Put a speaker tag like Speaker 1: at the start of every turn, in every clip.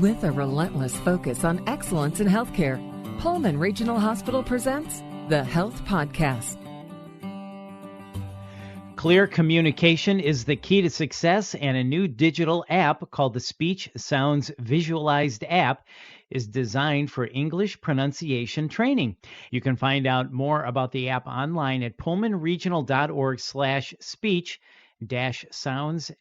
Speaker 1: With a relentless focus on excellence in healthcare, Pullman Regional Hospital presents the Health Podcast.
Speaker 2: Clear communication is the key to success, and a new digital app called the Speech Sounds Visualized app is designed for English pronunciation training. You can find out more about the app online at pullmanregional.org/speech sounds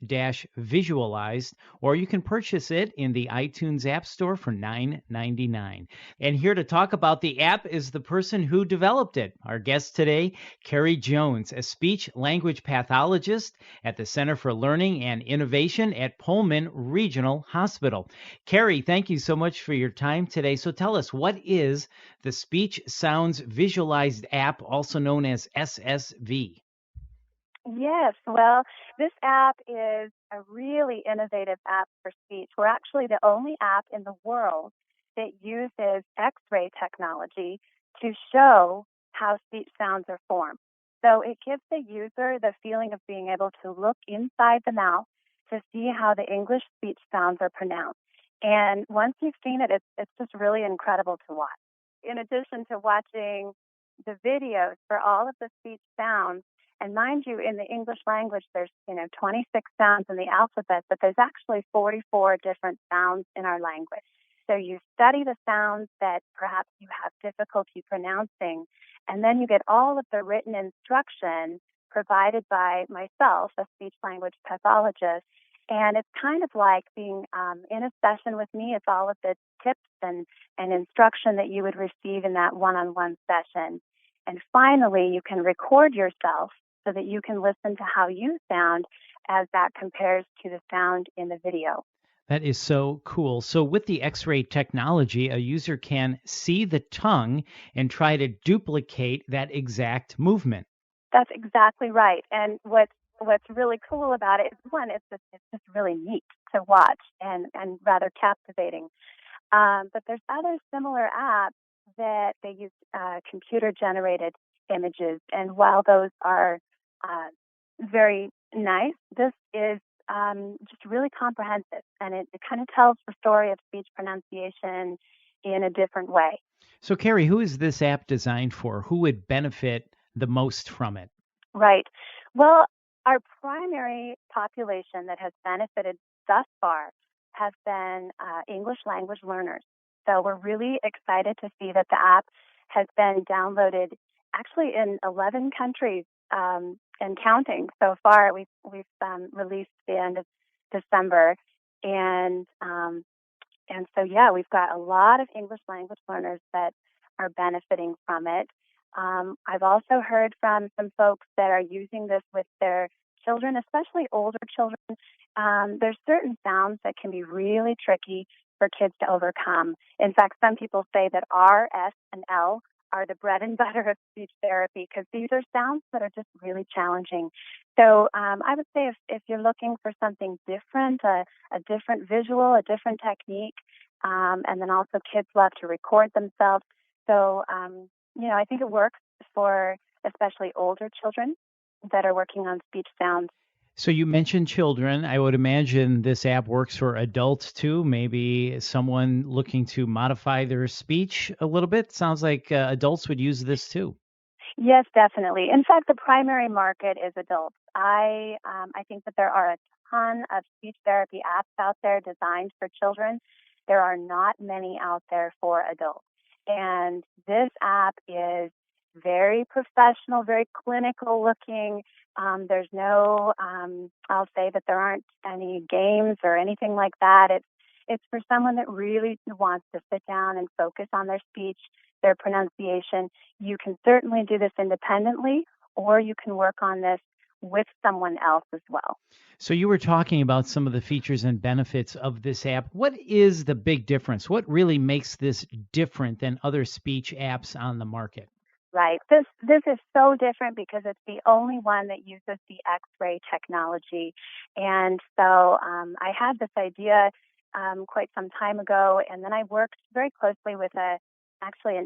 Speaker 2: visualized, or you can purchase it in the iTunes App Store for $9.99. And here to talk about the app is the person who developed it. Our guest today, Keri Jones, a speech language pathologist at the Center for Learning and Innovation at Pullman Regional Hospital. Keri, thank you so much for your time today. So tell us, what is the Speech Sounds Visualized app, also known as SSV?
Speaker 3: Yes, well, this app is a really innovative app for speech. We're actually the only app in the world that uses X-ray technology to show how speech sounds are formed. So it gives the user the feeling of being able to look inside the mouth to see how the English speech sounds are pronounced. And once you've seen it, it's just really incredible to watch. In addition to watching the videos for all of the speech sounds, and mind you, in the English language, there's 26 sounds in the alphabet, but there's actually 44 different sounds in our language. So you study the sounds that perhaps you have difficulty pronouncing, and then you get all of the written instruction provided by myself, a speech language pathologist. And it's kind of like being in a session with me. It's all of the tips and instruction that you would receive in that one-on-one session. And finally, you can record yourself so that you can listen to how you sound as that compares to the sound in the video.
Speaker 2: That is so cool. So with the X-ray technology, a user can see the tongue and try to duplicate that exact movement.
Speaker 3: That's exactly right. And what's really cool about it is, one, it's just really neat to watch and rather captivating. But there's other similar apps that they use computer-generated images. And while those are very nice, this is just really comprehensive. And it kind of tells the story of speech pronunciation in a different way.
Speaker 2: So, Keri, who is this app designed for? Who would benefit the most from it?
Speaker 3: Right. Well, our primary population that has benefited thus far have been English language learners. So we're really excited to see that the app has been downloaded actually in 11 countries and counting. So far, we've released the end of December, and so we've got a lot of English language learners that are benefiting from it. I've also heard from some folks that are using this with their children, especially older children. There's certain sounds that can be really tricky for kids to overcome. In fact, some people say that R, S, and L are the bread and butter of speech therapy because these are sounds that are just really challenging. So I would say if you're looking for something different, a different visual, a different technique, and then also kids love to record themselves. So, I think it works for especially older children that are working on speech sounds.
Speaker 2: So you mentioned children. I would imagine this app works for adults too, maybe someone looking to modify their speech a little bit. Sounds like adults would use this too.
Speaker 3: Yes, definitely. In fact, the primary market is adults. I think that there are a ton of speech therapy apps out there designed for children. There are not many out there for adults. And this app is very professional, very clinical looking. There's no, I'll say that there aren't any games or anything like that. It's for someone that really wants to sit down and focus on their speech, their pronunciation. You can certainly do this independently, or you can work on this with someone else as well.
Speaker 2: So you were talking about some of the features and benefits of this app. What is the big difference? What really makes this different than other speech apps on the market?
Speaker 3: Right. This is so different because it's the only one that uses the X-ray technology. And so I had this idea quite some time ago, and then I worked very closely with an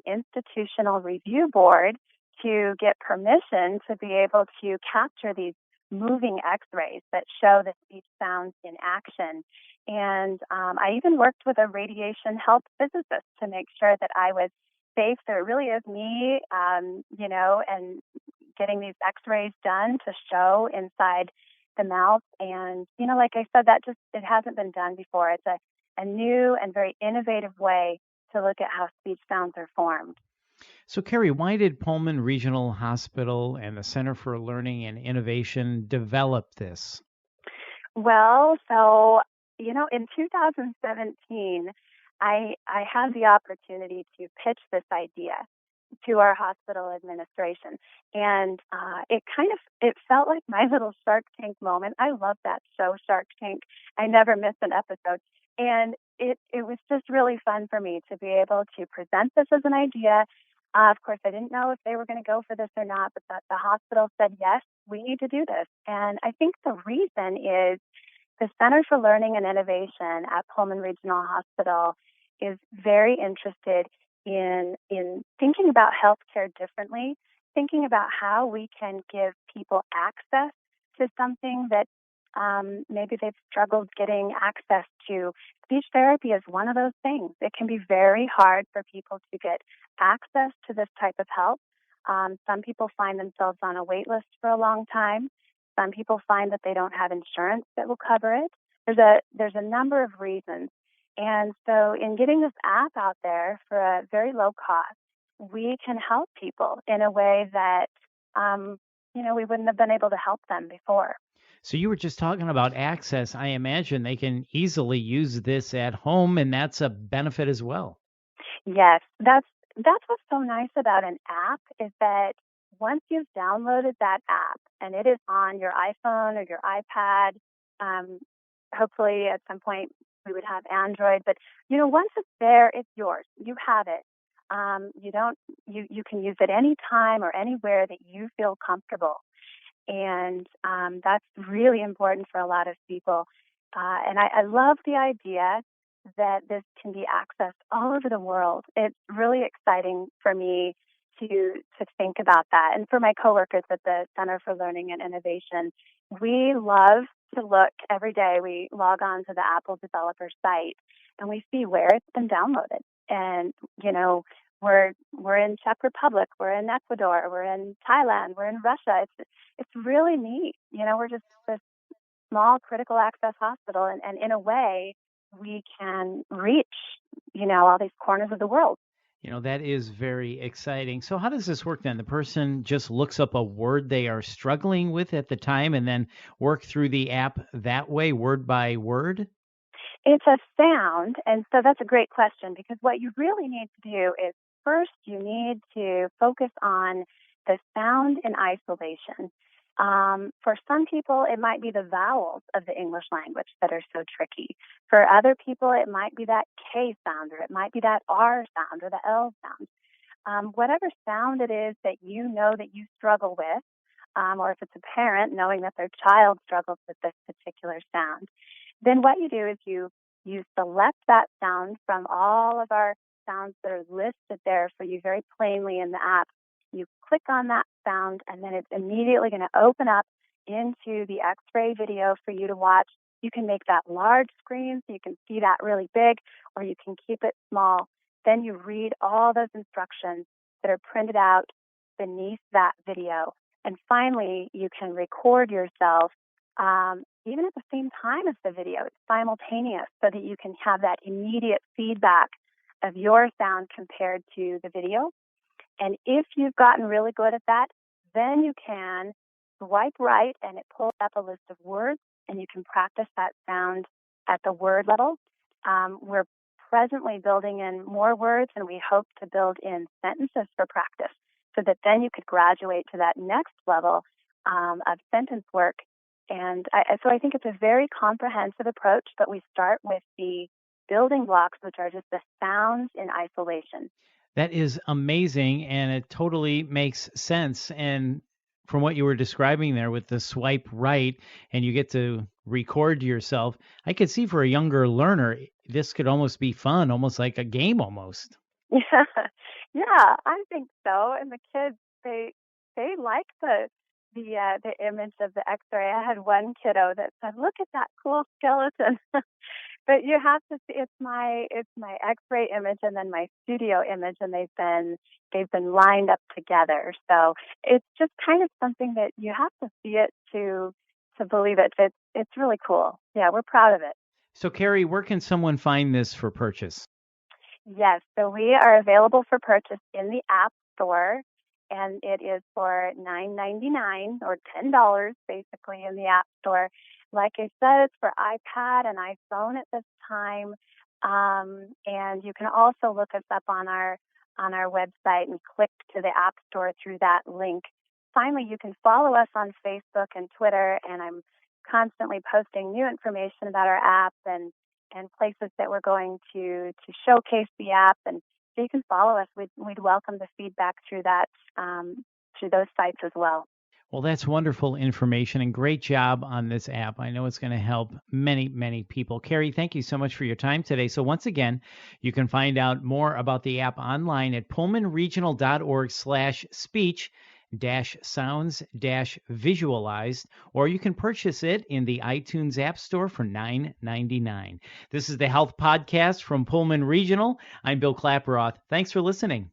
Speaker 3: institutional review board to get permission to be able to capture these moving x-rays that show the speech sounds in action. And I even worked with a radiation health physicist to make sure that I was safe. So it really is me, and getting these x-rays done to show inside the mouth. And, like I said, it hasn't been done before. It's a new and very innovative way to look at how speech sounds are formed.
Speaker 2: So, Keri, why did Pullman Regional Hospital and the Center for Learning and Innovation develop this?
Speaker 3: Well, so, in 2017, I had the opportunity to pitch this idea to our hospital administration. And it felt like my little Shark Tank moment. I love that show, Shark Tank. I never miss an episode. And it was just really fun for me to be able to present this as an idea. Of course, I didn't know if they were going to go for this or not, but the hospital said, yes, we need to do this. And I think the reason is the Center for Learning and Innovation at Pullman Regional Hospital is very interested in thinking about healthcare differently, thinking about how we can give people access to something that maybe they've struggled getting access to. Speech therapy is one of those things. It can be very hard for people to get access to this type of help. Some people find themselves on a wait list for a long time. Some people find that they don't have insurance that will cover it. There's a number of reasons. And so in getting this app out there for a very low cost, we can help people in a way that, we wouldn't have been able to help them before.
Speaker 2: So you were just talking about access. I imagine they can easily use this at home, and that's a benefit as well.
Speaker 3: Yes, that's what's so nice about an app is that once you've downloaded that app and it is on your iPhone or your iPad, hopefully at some point we would have Android, but once it's there, it's yours. You have it. You can use it anytime or anywhere that you feel comfortable. And that's really important for a lot of people. And I love the idea that this can be accessed all over the world. It's really exciting for me to think about that. And for my coworkers at the Center for Learning and Innovation, we love to look every day. We log on to the Apple developer site and we see where it's been downloaded. And, we're in Czech Republic, we're in Ecuador, we're in Thailand, we're in Russia. It's really neat. We're just this small critical access hospital, and in a way, we can reach, all these corners of the world.
Speaker 2: That is very exciting. So how does this work then? The person just looks up a word they are struggling with at the time and then work through the app that way, word by word?
Speaker 3: It's a sound, and so that's a great question because what you really need to do is first you need to focus on the sound in isolation. For some people, it might be the vowels of the English language that are so tricky. For other people, it might be that K sound, or it might be that R sound, or the L sound. Whatever sound it is that you know that you struggle with, or if it's a parent knowing that their child struggles with this particular sound, then what you do is you select that sound from all of our sounds that are listed there for you very plainly in the app. You click on that sound, and then it's immediately going to open up into the X-ray video for you to watch. You can make that large screen so you can see that really big, or you can keep it small. Then you read all those instructions that are printed out beneath that video. And finally, you can record yourself even at the same time as the video. It's simultaneous so that you can have that immediate feedback of your sound compared to the video. And if you've gotten really good at that, then you can swipe right and it pulls up a list of words and you can practice that sound at the word level. We're presently building in more words and we hope to build in sentences for practice so that then you could graduate to that next level of sentence work. And so I think it's a very comprehensive approach, but we start with the building blocks, which are just the sounds in isolation.
Speaker 2: That is amazing, and it totally makes sense. And from what you were describing there with the swipe right, and you get to record yourself, I could see for a younger learner, this could almost be fun, almost like a game almost.
Speaker 3: Yeah, I think so. And the kids, they like the the image of the X-ray. I had one kiddo that said, "Look at that cool skeleton." But you have to see it's my X-ray image and then my studio image, and they've been lined up together. So it's just kind of something that you have to see it to believe it. It's really cool. Yeah, we're proud of it.
Speaker 2: So, Keri, where can someone find this for purchase?
Speaker 3: Yes, so we are available for purchase in the App Store, and it is for $9.99 or $10 basically in the App Store. Like I said, it's for iPad and iPhone at this time, and you can also look us up on our website and click to the App Store through that link. Finally, you can follow us on Facebook and Twitter, and I'm constantly posting new information about our app and places that we're going to showcase the app. And so you can follow us. We'd welcome the feedback through that, through those sites as well.
Speaker 2: Well, that's wonderful information and great job on this app. I know it's going to help many, many people. Keri, thank you so much for your time today. So once again, you can find out more about the app online at pullmanregional.org/speech sounds visualized, or you can purchase it in the iTunes App Store for $9.99. This is the Health Podcast from Pullman Regional. I'm Bill Klaproth. Thanks for listening.